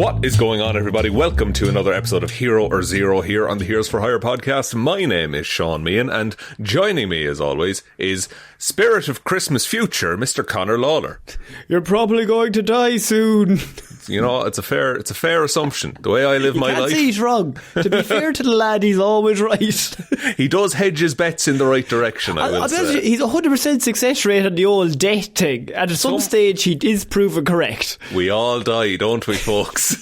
What is going on, everybody? Welcome to another episode of Hero or Zero here on the Heroes for Hire podcast. My name is Shaun Meehan, and joining me, as always, is Spirit of Christmas Future, Mr. Conor Lawler. You're probably going to die soon. You know, it's a fair assumption. The way I live my life. You can't say he's wrong. To be fair to the lad, he's always right. He does hedge his bets in the right direction, I will say. He's 100% success rate on the old debt thing. And at some stage, he is proven correct. We all die, don't we, folks?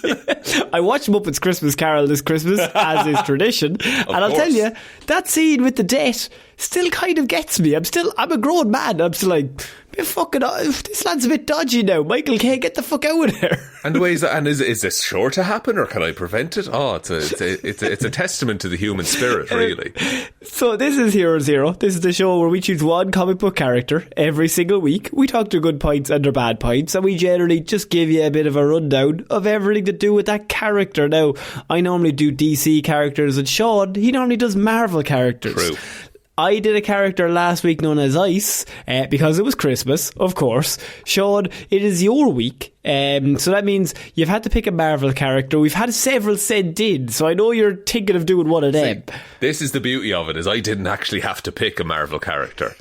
I watched Muppets Christmas Carol this Christmas, as is tradition. And I'll tell you, that scene with the debt still kind of gets me. I'm a grown man. I'm still like, this lad's a bit dodgy now. Michael can't get the fuck out of there. And the way is that, and is this sure to happen, or can I prevent it? Oh, it's a testament to the human spirit, really. So this is Hero Zero. This is the show where we choose one comic book character every single week. We talk their good points and their bad points, and we generally just give you a bit of a rundown of everything to do with that character. Now, I normally do DC characters, and Shaun, he normally does Marvel characters. True. I did a character last week known as Ice, because it was Christmas, of course. Shaun, it is your week. So that means you've had to pick a Marvel character. We've had several sent in, so I know you're thinking of doing one of them. See, this is the beauty of it, is I didn't actually have to pick a Marvel character.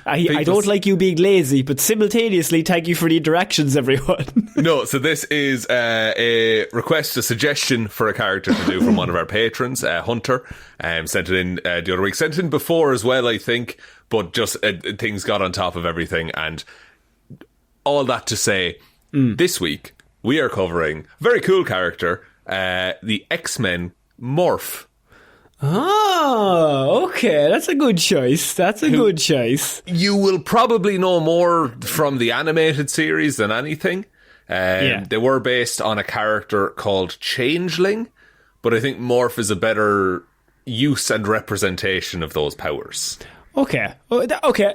I don't like you being lazy, but simultaneously thank you for the interactions, everyone. No, so this is a request, a suggestion for a character to do from one of our patrons, Hunter. Sent it in the other week. Sent it in before as well, I think, but just things got on top of everything. And all that to say, this week we are covering a very cool character, the X-Men Morph. Oh, okay. That's a good choice. Good choice. You will probably know more from the animated series than anything. They were based on a character called Changeling, but I think Morph is a better use and representation of those powers. Okay,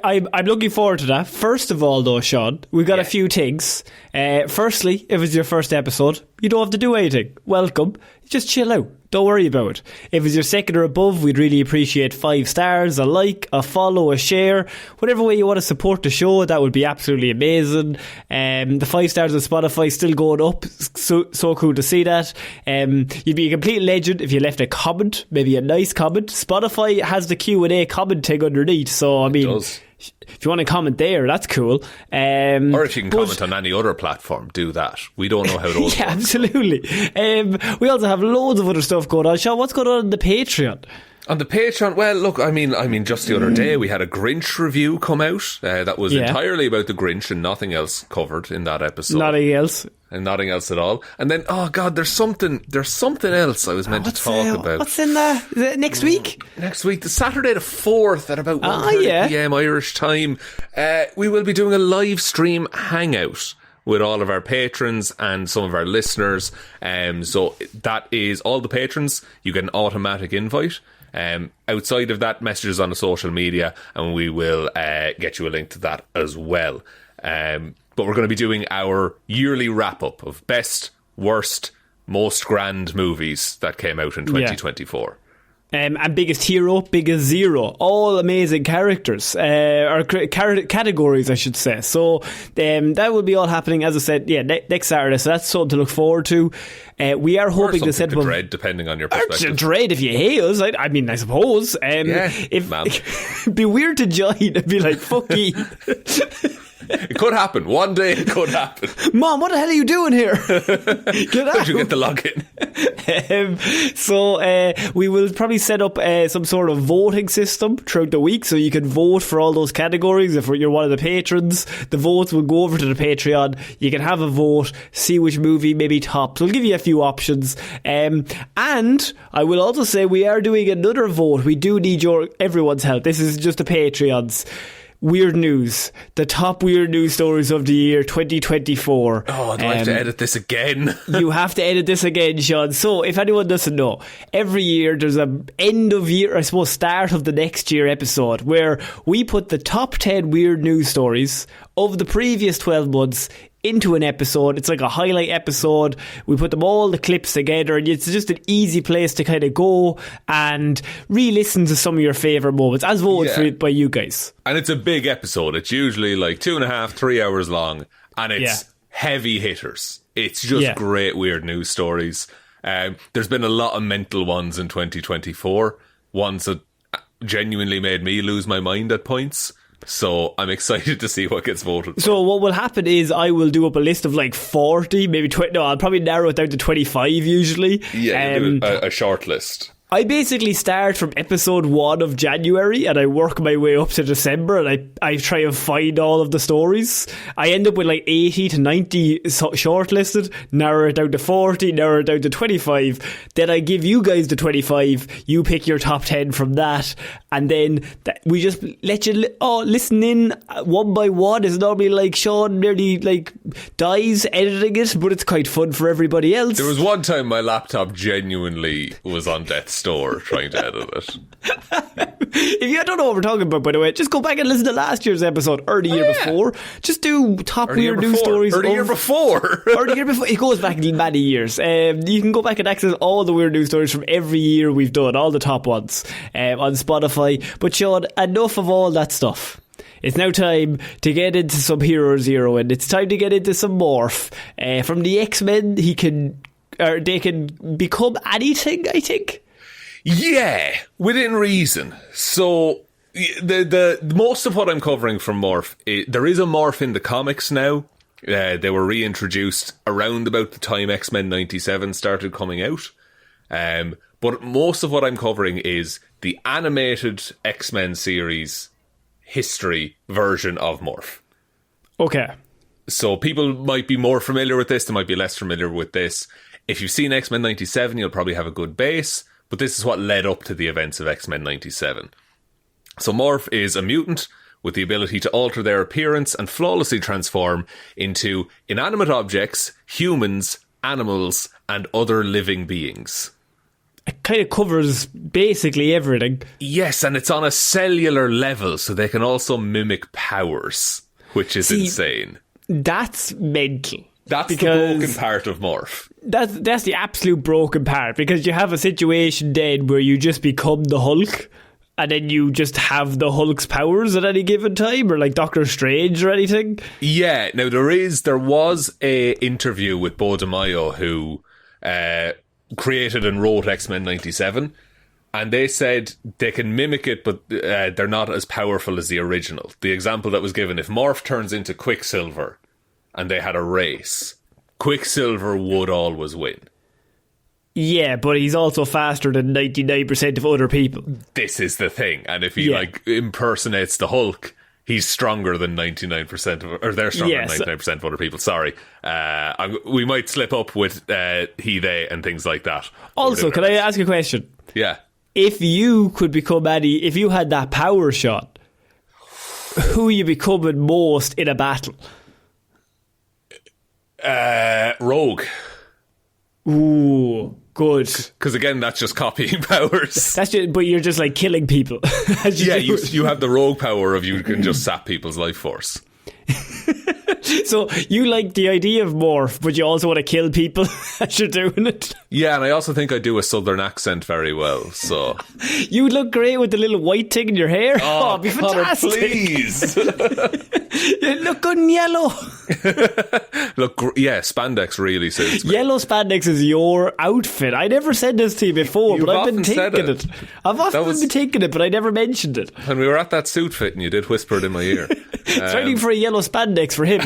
I'm looking forward to that. First of all, though, Shaun, we've got a few things. Firstly, if it's your first episode, you don't have to do anything. Welcome. Just chill out. Don't worry about it. If it's your second or above, we'd really appreciate 5 stars, a like, a follow, a share. Whatever way you want to support the show, that would be absolutely amazing. The 5 stars on Spotify still going up. So cool to see that. You'd be a complete legend if you left a comment, maybe a nice comment. Spotify has the Q&A comment thing underneath, so I mean, it does. If you want to comment there, that's cool. Or if you can comment on any other platform, do that. We don't know how those work. Absolutely. We also have loads of other stuff going on. Shaun, what's going on the Patreon? On the Patreon, well, look, I mean, just the other day we had a Grinch review come out that was entirely about the Grinch and nothing else covered in that episode. Nothing else. And nothing else at all. And then, oh God, there's something else I was meant to talk about. What's in there? Is it next week? Next week, the Saturday the 4th at about 1:30 PM Irish time. We will be doing a live stream hangout with all of our patrons and some of our listeners. So that is all the patrons. You get an automatic invite. Outside of that, messages on the social media, and we will get you a link to that as well. But we're going to be doing our yearly wrap-up of best, worst, most grand movies that came out in 2024. And biggest hero, biggest zero. All amazing characters. Or categories, I should say. So that will be all happening, as I said, next Saturday. So that's something to look forward to. We are hoping to set up... dread, depending on your perspective. Dread if you hate us. I mean, I suppose. It'd be weird to join and be like, fuck you. It could happen. One day it could happen. Mom, what the hell are you doing here? Get out. How'd you get the login? So we will probably set up some sort of voting system throughout the week, so you can vote for all those categories. If you're one of the patrons, the votes will go over to the Patreon. You can have a vote, see which movie maybe tops. We'll give you a few options. And I will also say we are doing another vote. We do need everyone's help. This is just the Patreons. Weird news. The top weird news stories of the year 2024. Oh, do I have to edit this again? You have to edit this again, Shaun. So, if anyone doesn't know, every year there's a end of year, I suppose start of the next year episode where we put the top 10 weird news stories of the previous 12 months into an episode. It's like a highlight episode. We put them all the clips together, and it's just an easy place to kind of go and re-listen to some of your favourite moments as voted by you guys. And it's a big episode. It's usually like 2.5-3 hours long, and it's heavy hitters. It's just great weird news stories. There's been a lot of mental ones in 2024. Ones that genuinely made me lose my mind at points. So I'm excited to see what gets voted for. So what will happen is I will do up a list of like 40, maybe 20. No, I'll probably narrow it down to 25 usually. Yeah, do a short list. I basically start from episode 1 of January and I work my way up to December, and I try and find all of the stories. I end up with like 80 to 90 shortlisted, narrow it down to 40, narrow it down to 25. Then I give you guys the 25. You pick your top 10 from that, and then we just let you listen in one by one. It's normally like Shaun nearly like dies editing it, but it's quite fun for everybody else. There was one time my laptop genuinely was on death's door trying to edit it. If you don't know what we're talking about, by the way, just go back and listen to last year's episode or the year before. Just do top weird news stories. Or the year before. Or the year before. It goes back many years. You can go back and access all the weird news stories from every year we've done, all the top ones on Spotify. But Shaun, enough of all that stuff. It's now time to get into some Hero Zero, and it's time to get into some Morph. From the X-Men, they can become anything, I think. Yeah, within reason. So the most of what I'm covering from Morph, there is a Morph in the comics now. They were reintroduced around about the time X-Men 97 started coming out. But most of what I'm covering is the animated X-Men series history version of Morph. Okay. So people might be more familiar with this, they might be less familiar with this. If you've seen X-Men 97, you'll probably have a good base. But this is what led up to the events of X-Men 97. So Morph is a mutant with the ability to alter their appearance and flawlessly transform into inanimate objects, humans, animals, and other living beings. It kind of covers basically everything. Yes, and it's on a cellular level, so they can also mimic powers, which is insane. That's mental. That's the broken part of Morph. That's the absolute broken part, because you have a situation then where you just become the Hulk, and then you just have the Hulk's powers at any given time, or like Doctor Strange or anything. Yeah, now there was a interview with Bo DeMaio, who created and wrote X-Men 97, and they said they can mimic it, but they're not as powerful as the original. The example that was given, if Morph turns into Quicksilver and they had a race, Quicksilver would always win. Yeah, but he's also faster than 99% of other people. This is the thing. And if he impersonates the Hulk, he's stronger than 99% of, or they're stronger than 99% of other people. Sorry. We might slip up with he, they, and things like that. Also, can I ask a question? Yeah. If you could become if you had that power shot, who are you becoming most in a battle? Rogue. Ooh, good. Because again, that's just copying powers. But you're just like killing people. You have the rogue power of you can just sap people's life force. So you like the idea of Morph, but you also want to kill people as you're doing it. Yeah, and I also think I do a southern accent very well. So you would look great with the little white thing in your hair. Oh, it'd be fantastic. Connor, please. You look good in yellow. Look, yeah, spandex really suits me. Yellow spandex is your outfit. I never said this to you before, but I've been thinking it. I've often been thinking it, but I never mentioned it. When we were at that suit fit, and you did whisper it in my ear. Training for a yellow spandex for him.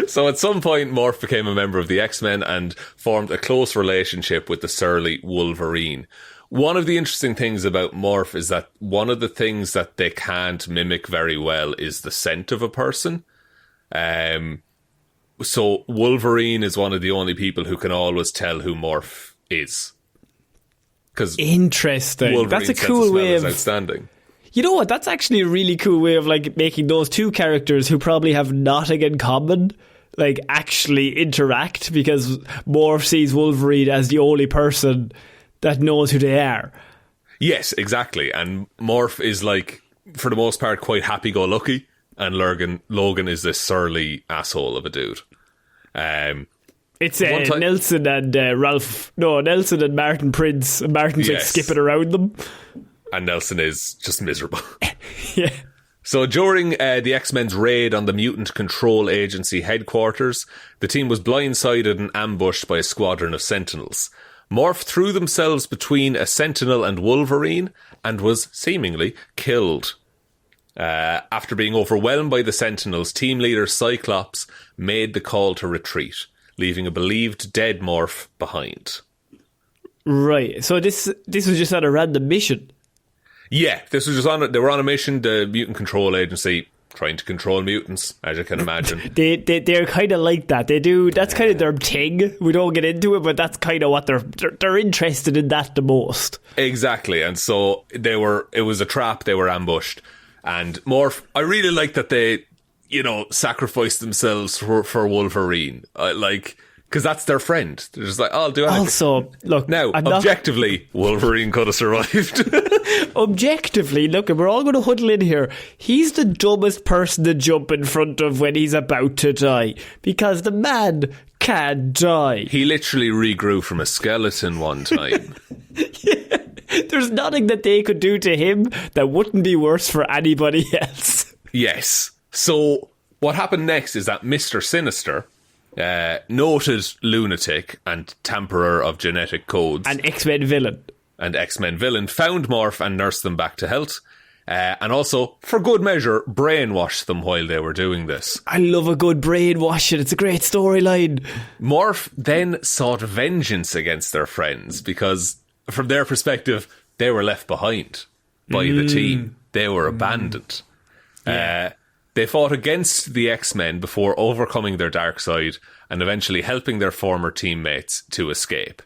So at some point, Morph became a member of the X-Men and formed a close relationship with the surly Wolverine. One of the interesting things about Morph is that one of the things that they can't mimic very well is the scent of a person. So Wolverine is one of the only people who can always tell who Morph is. Interesting. Wolverine's that's a cool way of outstanding. You know what? That's actually a really cool way of like making those two characters who probably have nothing in common like actually interact, because Morph sees Wolverine as the only person that knows who they are. Yes, exactly. And Morph is like, for the most part, quite happy-go-lucky, and Logan is this surly asshole of a dude. It's Nelson and Nelson and Martin Prince. And Martin's like skipping around them. And Nelson is just miserable. Yeah. So during the X-Men's raid on the Mutant Control Agency headquarters, the team was blindsided and ambushed by a squadron of Sentinels. Morph threw themselves between a Sentinel and Wolverine and was seemingly killed. After being overwhelmed by the Sentinels, team leader Cyclops made the call to retreat, leaving a believed dead Morph behind. Right, so this was just on a random mission. Yeah, this was just they were on a mission, the Mutant Control Agency, trying to control mutants, as you can imagine. They're kind of like that. They do, that's kind of their thing. We don't get into it, but that's kind of what they're interested in that the most. Exactly, and so it was a trap, they were ambushed. And Morph, I really like that they, sacrificed themselves for Wolverine. Because that's their friend. They're just like, I'll do anything. Also, look... Now, objectively, Wolverine could have survived. Objectively, look, we're all going to huddle in here. He's the dumbest person to jump in front of when he's about to die. Because the man can't die. He literally regrew from a skeleton one time. Yeah. There's nothing that they could do to him that wouldn't be worse for anybody else. Yes. So, what happened next is that Mr. Sinister... noted lunatic and tamperer of genetic codes. An X-Men villain. Found Morph and nursed them back to health. And also, for good measure, brainwashed them while they were doing this. I love a good brainwashing. It's a great storyline. Morph then sought vengeance against their friends because, from their perspective, they were left behind by the team. They were abandoned. Yeah. They fought against the X-Men before overcoming their dark side and eventually helping their former teammates to escape.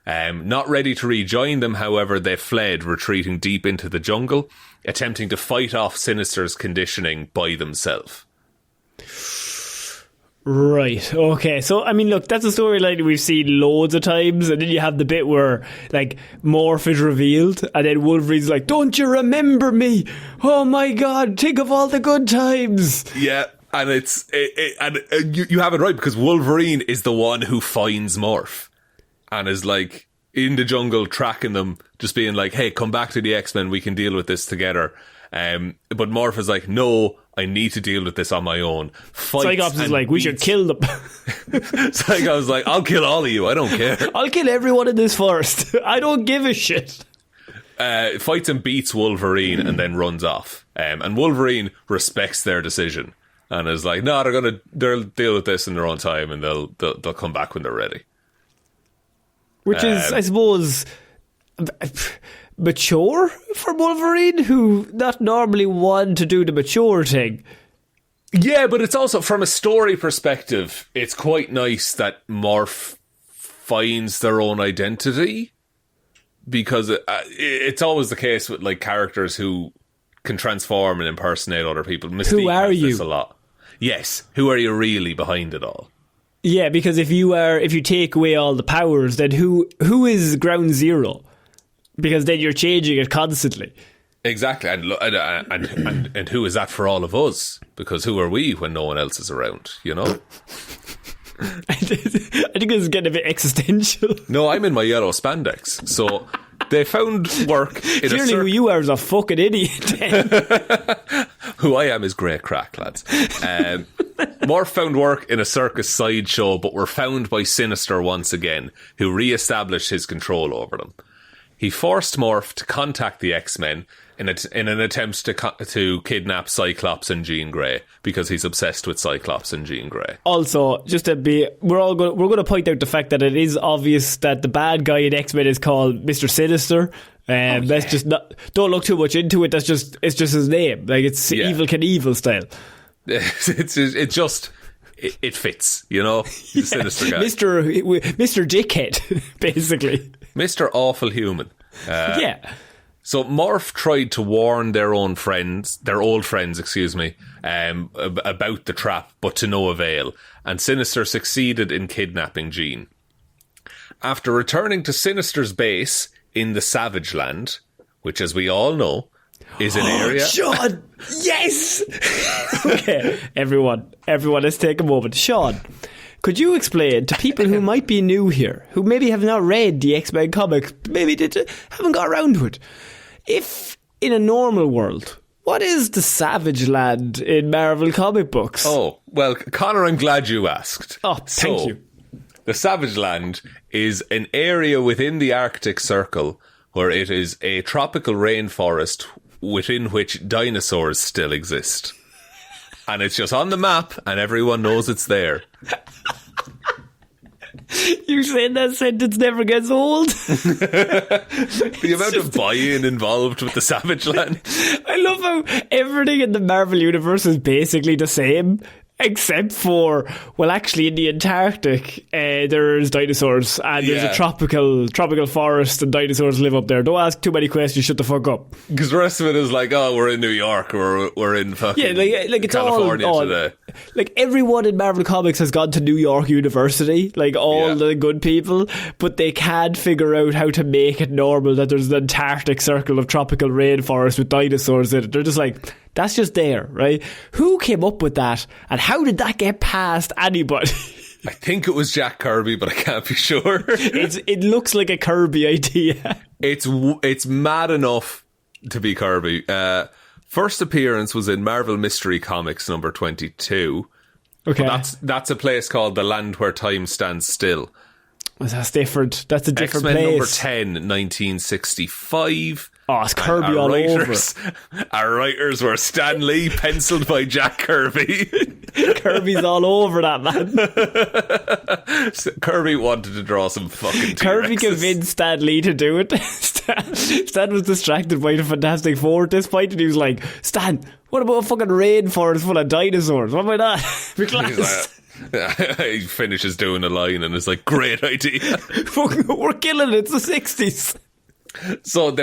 Not ready to rejoin them, however, they fled, retreating deep into the jungle, attempting to fight off Sinister's conditioning by themselves. Right, okay. So, I mean, look, that's a storyline we've seen loads of times, and then you have the bit where, Morph is revealed, and then Wolverine's like, don't you remember me? Oh my god, think of all the good times. Yeah, and you have it right, because Wolverine is the one who finds Morph, and is in the jungle tracking them, just being like, hey, come back to the X-Men, we can deal with this together. But Morph is like, no, I need to deal with this on my own. Cyclops is like, we should kill them. Cyclops is like, I'll kill all of you, I don't care. I'll kill everyone in this forest. I don't give a shit. Fights and beats Wolverine and then runs off. And Wolverine respects their decision and is like, no, they'll deal with this in their own time and they'll come back when they're ready. Which is, I suppose, mature for Wolverine, who not normally want to do the mature thing. Yeah, but it's also, from a story perspective, it's quite nice that Morph finds their own identity, because it's always the case with characters who can transform and impersonate other people. Mystique who are has you? This a lot. Yes, who are you really behind it all? Yeah, because if you take away all the powers, then who is ground zero? Because then you're changing it constantly. Exactly, and who is that for all of us? Because who are we when no one else is around? I think this is getting a bit existential. No, I'm in my yellow spandex. So they found work in Clearly who you are is a fucking idiot. Who I am is great crack, lads. Morph found work in a circus sideshow, but were found by Sinister once again, who re-established his control over them. He forced Morph to contact the X-Men in an attempt to kidnap Cyclops and Jean Grey, because he's obsessed with Cyclops and Jean Grey. Also, just to be, we're going to point out the fact that it is obvious that the bad guy in X-Men is called Mr. Sinister. That's just not. Don't look too much into it. It's just his name. It's Evil Knievel style. It fits, the Sinister guy. Mr. Dickhead, basically. Mr. Awful Human. Yeah. So Morph tried to warn their old friends, about the trap, but to no avail, and Sinister succeeded in kidnapping Jean. After returning to Sinister's base in the Savage Land, which, as we all know, is an area... Shaun! Yes! Okay, everyone, let's take a moment. Shaun, could you explain to people who might be new here, who maybe have not read the X-Men comics, maybe haven't got around to it, if in a normal world, What is the Savage Land in Marvel comic books? Oh, well, Conor, I'm glad you asked. Oh, thank you. The Savage Land is an area within the Arctic Circle where it is a tropical rainforest within which dinosaurs still exist. And it's just on the map and everyone knows it's there. You saying that sentence never gets old? The amount of buy-in involved with the Savage Land. I love how everything in the Marvel universe is basically the same. Except for, well, actually, in the Antarctic, there's dinosaurs, and there's a tropical forest, and dinosaurs live up there. Don't ask too many questions, shut the fuck up. Because the rest of it is like, oh, we're in New York, or we're in fucking like it's California all today. Like, everyone in Marvel Comics has gone to New York University, like, all the good people, but they can't figure out how to make it normal that there's an Antarctic circle of tropical rainforest with dinosaurs in it. They're just like, that's just there, right? Who came up with that, and how did that get past anybody? I think it was Jack Kirby, but I can't be sure. It looks like a Kirby idea. It's mad enough to be Kirby. First appearance was in Marvel Mystery Comics number 22. Okay, that's a place called The Land Where Time Stands Still. Well, that's different. That's a different X-Men place. number 10, 1965. Oh, it's Kirby all over. Our writers were Stan Lee, penciled by Jack Kirby. Kirby's all over that, man. Kirby wanted to draw some fucking T-Rexes. Kirby convinced Stan Lee to do it. Stan was distracted by the Fantastic Four at this point, and he was like, Stan, what about a fucking rainforest full of dinosaurs? What about that? He finishes doing a line and is like, great idea. We're killing it. It's the 60s. So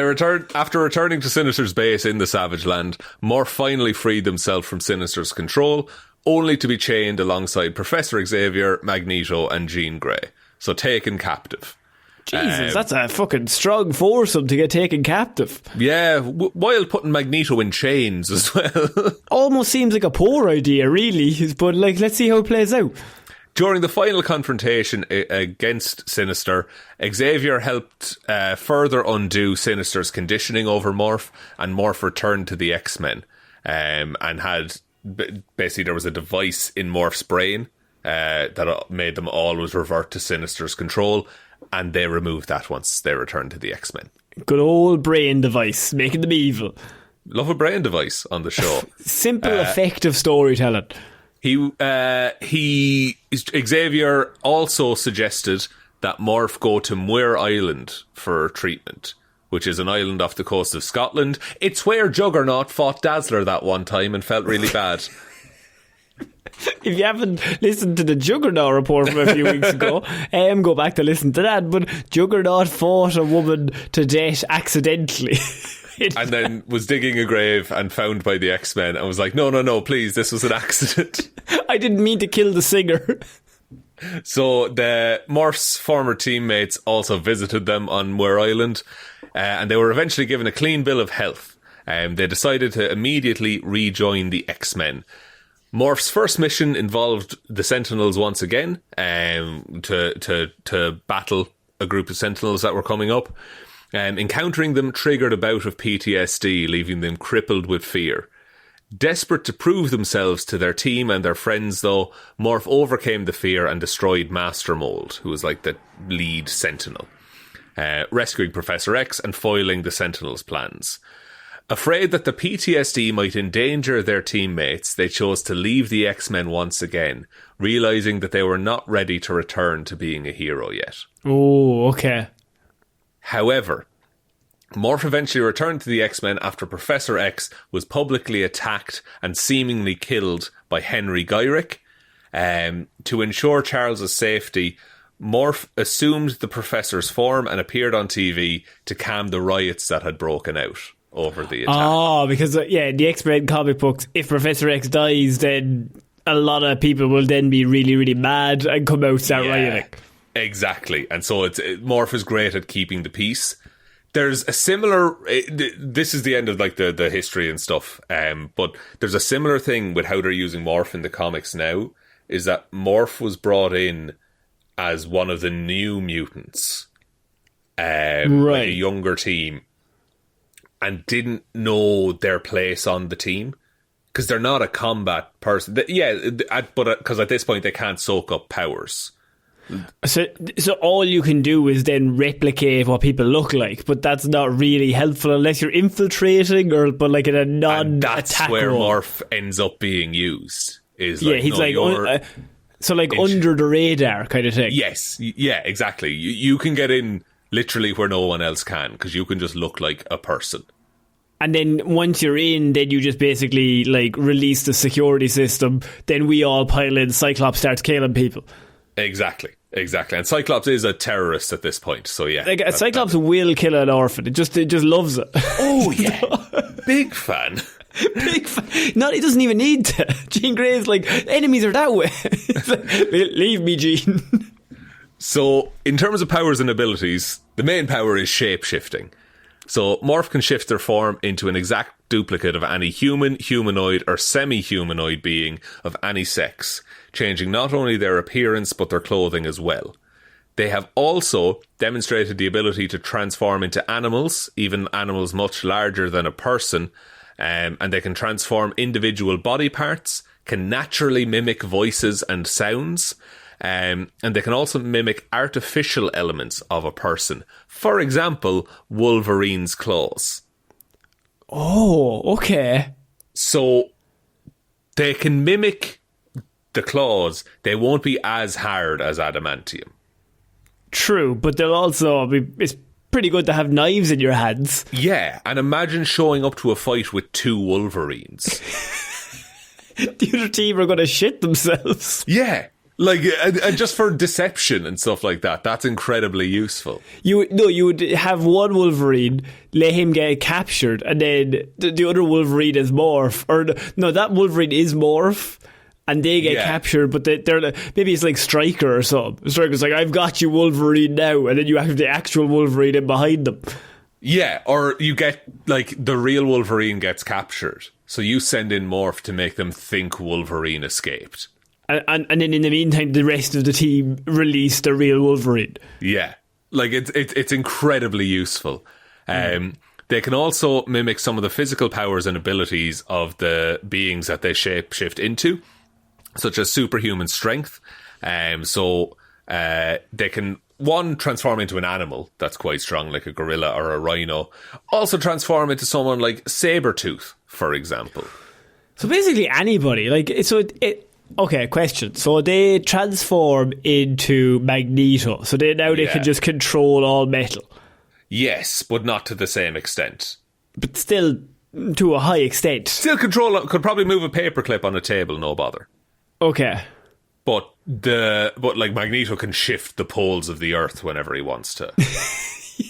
after returning to Sinister's base in the Savage Land, Morph finally freed themselves from Sinister's control, only to be chained alongside Professor Xavier, Magneto and Jean Grey. So taken captive. Jesus, that's a fucking strong foursome to get taken captive. Yeah, while putting Magneto in chains as well. Almost seems like a poor idea, really, but like, let's see how it plays out. During the final confrontation against Sinister, Xavier helped further undo Sinister's conditioning over Morph, and Morph returned to the X-Men and had... Basically, there was a device in Morph's brain that made them always revert to Sinister's control, and they removed that once they returned to the X-Men. Good old brain device, making them evil. Love a brain device on the show. Simple, effective storytelling. Xavier also suggested that Morph go to Muir Island for treatment, which is an island off the coast of Scotland. It's where Juggernaut fought Dazzler that one time and felt really bad. If you haven't listened to the Juggernaut report from a few weeks ago, go back to listen to that. But Juggernaut fought a woman to death accidentally. And then was digging a grave and found by the X-Men and was like, no, please, this was an accident. I didn't mean to kill the singer. So the Morph's former teammates also visited them on Muir Island, and they were eventually given a clean bill of health. They decided to immediately rejoin the X-Men. Morph's first mission involved the Sentinels once again, to battle a group of Sentinels that were coming up. Encountering them triggered a bout of PTSD, leaving them crippled with fear. Desperate to prove themselves to their team and their friends, though, Morph overcame the fear and destroyed Master Mold, who was like the lead Sentinel, rescuing Professor X and foiling the Sentinels' plans. Afraid that the PTSD might endanger their teammates, they chose to leave the X-Men once again, realising that they were not ready to return to being a hero yet. Oh, okay. However, Morph eventually returned to the X-Men after Professor X was publicly attacked and seemingly killed by Henry Gyrick. To ensure Charles's safety, Morph assumed the Professor's form and appeared on TV to calm the riots that had broken out over the attack. Oh, because, in the X-Men comic books, if Professor X dies, then a lot of people will then be really, really mad and come out and start rioting. Exactly. And so Morph is great at keeping the peace. There's a similar... This is the end of like the history and stuff, but there's a similar thing with how they're using Morph in the comics now, is that Morph was brought in as one of the new mutants, like a younger team. and didn't know their place on the team. Because they're not a combat person. But because at this point they can't soak up powers. So all you can do is then replicate what people look like, but that's not really helpful unless you're infiltrating but like in a non-attack that's where role. Morph ends up being used. He's under the radar kind of thing. Yes, yeah, exactly. You can get in literally where no one else can, because you can just look like a person. And then once you're in, then you just basically like release the security system. Then we all pile in. Cyclops starts killing people. Exactly. And Cyclops is a terrorist at this point. So yeah, like Cyclops will kill an orphan. It just loves it. Oh yeah, big fan. Big fan. No, he doesn't even need to. Jean Grey's like, enemies are that way. Like, leave me, Jean. So in terms of powers and abilities, the main power is shape-shifting. So Morph can shift their form into an exact duplicate of any human, humanoid or semi-humanoid being of any sex, changing not only their appearance but their clothing as well. They have also demonstrated the ability to transform into animals, even animals much larger than a person, and they can transform individual body parts, can naturally mimic voices and sounds, and they can also mimic artificial elements of a person. For example, Wolverine's claws. Oh, okay. So they can mimic the claws. They won't be as hard as adamantium. True, but they'll also be... It's pretty good to have knives in your hands. Yeah, and imagine showing up to a fight with 2 Wolverines. The other team are going to shit themselves. Yeah. Like, and just for deception and stuff like that, that's incredibly useful. You would have one Wolverine, let him get captured, and then the other Wolverine is Morph. Or, no, that Wolverine is Morph, and they get captured, but they're maybe it's like Stryker or something. Stryker's like, I've got you, Wolverine, now, and then you have the actual Wolverine in behind them. Yeah, or you get, like, the real Wolverine gets captured, so you send in Morph to make them think Wolverine escaped. And then in the meantime, the rest of the team release the real Wolverine. Yeah, like it's incredibly useful. They can also mimic some of the physical powers and abilities of the beings that they shapeshift into, such as superhuman strength. So they can, one, transform into an animal that's quite strong, like a gorilla or a rhino. Also transform into someone like Sabretooth, for example. So basically anybody. Okay, question. So they transform into Magneto. So they can just control all metal. Yes, but not to the same extent. But still, to a high extent. Still could probably move a paperclip on a table, no bother. Okay. But Magneto can shift the poles of the earth whenever he wants to.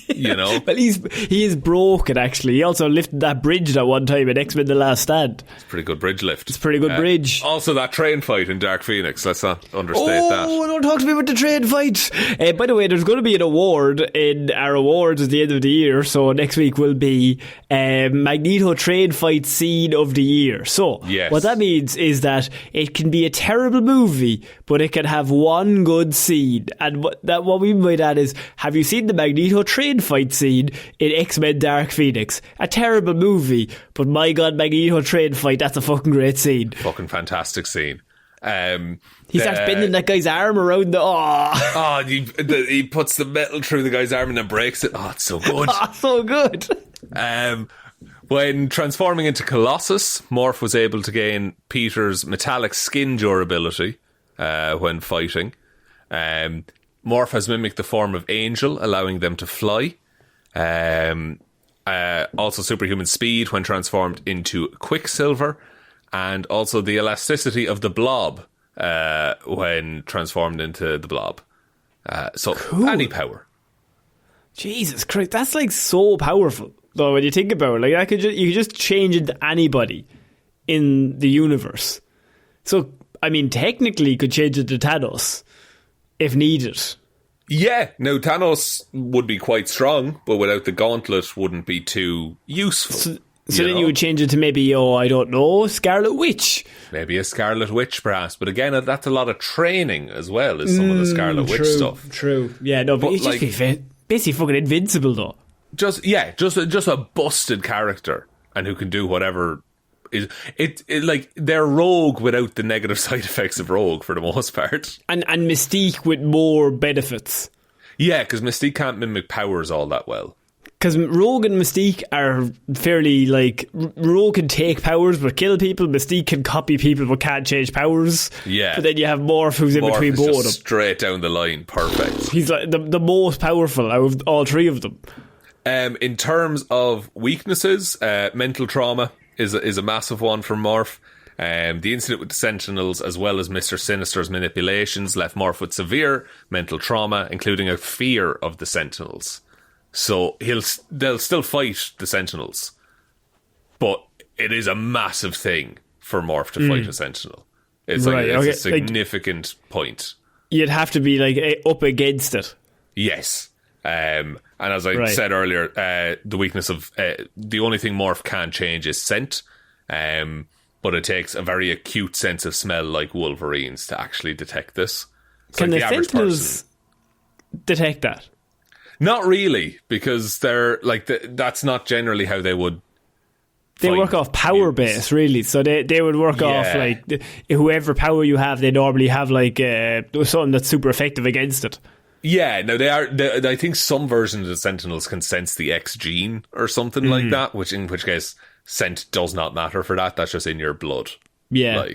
You know? Well, he is broken, actually. He also lifted that bridge that one time in X-Men The Last Stand. It's a pretty good bridge lift. It's a pretty good bridge. Also, that train fight in Dark Phoenix. Let's not understate that. Oh, don't talk to me about the train fight. By the way, there's going to be an award in our awards at the end of the year. So next week will be Magneto train fight scene of the year. So what that means is that it can be a terrible movie, but it can have one good scene. And what we mean by that is, have you seen the Magneto train fight scene in X-Men Dark Phoenix? A terrible movie, but my god, Magneto train fight, that's a fucking great scene. Fucking fantastic scene. He starts bending that guy's arm around he puts the metal through the guy's arm and then breaks it. Oh, it's so good. So good. When transforming into Colossus, Morph was able to gain Peter's metallic skin durability when fighting. Morph has mimicked the form of Angel, allowing them to fly. Also superhuman speed when transformed into Quicksilver, and also the elasticity of the Blob when transformed into the Blob. So cool. Any power. Jesus Christ, that's like so powerful. Though when you think about it, like you could just change into anybody in the universe. So I mean, technically, you could change it to Thanos if needed. Yeah, now Thanos would be quite strong, but without the gauntlet wouldn't be too useful. So then you would change it to maybe, I don't know, Scarlet Witch. Maybe a Scarlet Witch, perhaps. But again, that's a lot of training as well as some of the Scarlet Witch stuff. True. Yeah, no, but you'd just be basically fucking invincible, though. just a busted character and who can do whatever. It like they're Rogue without the negative side effects of Rogue for the most part, and Mystique with more benefits. Yeah, because Mystique can't mimic powers all that well. Because Rogue and Mystique are fairly like Rogue can take powers but kill people. Mystique can copy people but can't change powers. Yeah, but then you have Morph who's in between both of them. Straight down the line, perfect. He's like the most powerful out of all three of them. In terms of weaknesses, mental trauma is a massive one for Morph. The incident with the Sentinels, as well as Mr. Sinister's manipulations, left Morph with severe mental trauma, including a fear of the Sentinels. So they'll still fight the Sentinels, but it is a massive thing for Morph to fight a Sentinel. It's a significant point. You'd have to be like up against it. Yes. And as I said earlier, the weakness of the only thing Morph can change is scent, but it takes a very acute sense of smell like Wolverine's to actually detect this. Can the Sentinels detect that? Not really, because they're like that's not generally how they would. They work off power base, really. So they would work off like whoever power you have. They normally have like something that's super effective against it. Yeah, no, I think some versions of the Sentinels can sense the X gene or something like that, in which case scent does not matter for that. That's just in your blood. Yeah.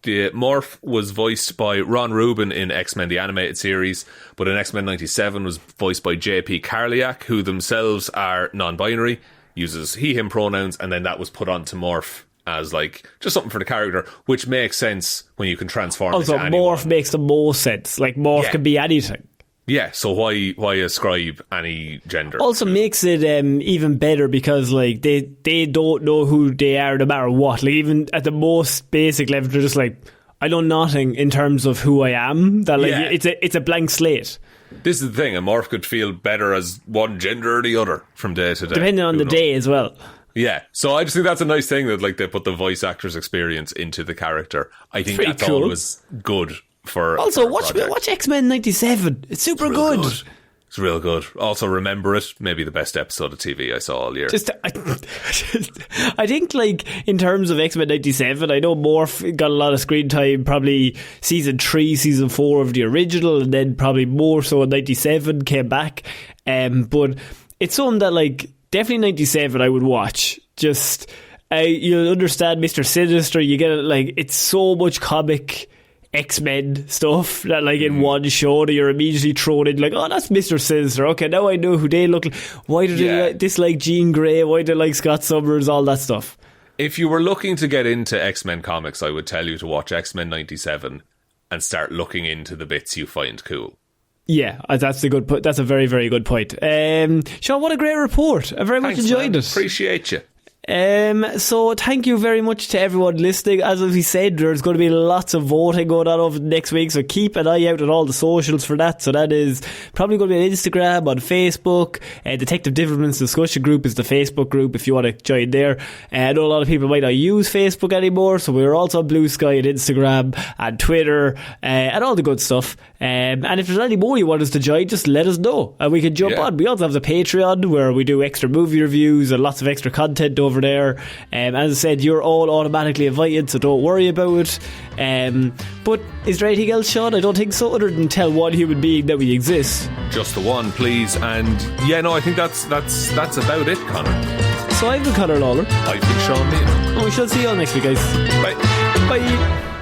The Morph was voiced by Ron Rubin in X-Men the Animated Series, but in X-Men 97 was voiced by J.P. Karliak, who themselves are non-binary, uses he/him pronouns, and then that was put onto Morph as like just something for the character, which makes sense when you can transform into anyone. Morph makes the most sense. Like Morph can be anything. Yeah, so why ascribe any gender? Also makes it even better because like they don't know who they are no matter what. Like even at the most basic level, they're just like, I know nothing in terms of who I am. That like it's a blank slate. This is the thing, a Morph could feel better as one gender or the other from day to day, depending on the day as well. Yeah, so I just think that's a nice thing that like they put the voice actor's experience into the character. I think that's cool. Always good. Also, watch X-Men 97. It's super good. It's real good. Also, remember it. Maybe the best episode of TV I saw all year. I think, like, in terms of X-Men 97, I know Morph got a lot of screen time, probably season 3, season 4 of the original, and then probably more so in 97 came back. But it's something that, like, definitely 97 I would watch. Just, you'll understand Mr. Sinister. You get it, like, it's so much comic X-Men stuff that like in one show that you're immediately thrown in like, oh, that's Mr. Sinister. Okay, now I know who they look like. Why do they dislike Jean Grey? Why do they like Scott Summers? All that stuff. If you were looking to get into X-Men comics, I would tell you to watch X-Men 97 and start looking into the bits you find cool. Yeah, that's a good. That's a very, very good point. Shaun, what a great report. I very much enjoyed it. Appreciate you. So thank you very much to everyone listening. As we said, there's going to be lots of voting going on over the next week, so keep an eye out on all the socials for that. So that is probably going to be on Instagram, on Facebook. Detective Difference discussion group is the Facebook group if you want to join there. I know a lot of people might not use Facebook anymore, so we're also on Blue Sky and Instagram and Twitter and all the good stuff. And if there's any more you want us to join, just let us know and we can jump on. We also have the Patreon where we do extra movie reviews and lots of extra content over there. As I said, you're all automatically invited, so don't worry about it. But is there anything else, Shaun? I don't think so, other than tell one human being that we exist. Just the one, please. And yeah, no, I think that's about it, Conor. So I've been Conor Lawler. I've been Shaun Meehan. And we shall see you all next week, guys. Bye. Bye.